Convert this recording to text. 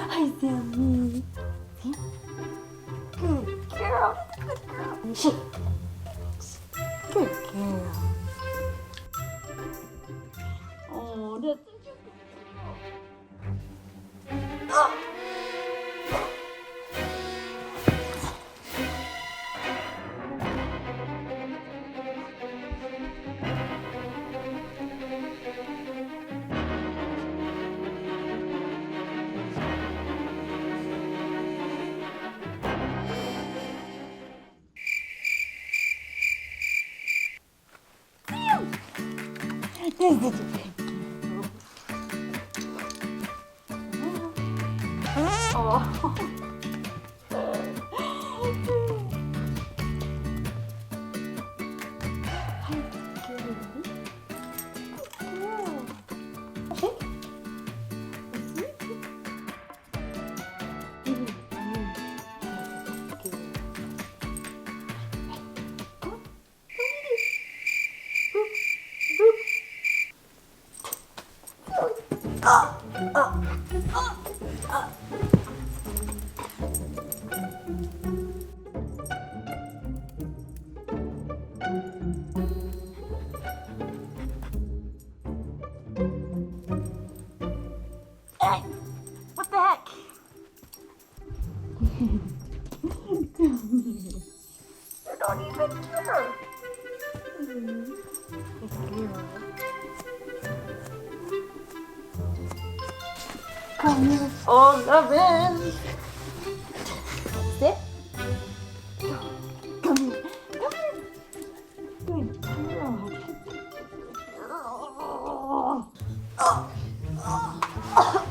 Hi, Zoey. Good girl. Good girl. Shake. Good girl. Oh, that's such a good girl. Oh. This is a big girl. Oh. Hey, what the heck? You're not even here. Come here, all loving. Sit. Come here. Come here. Good girl. Good girl. Oh.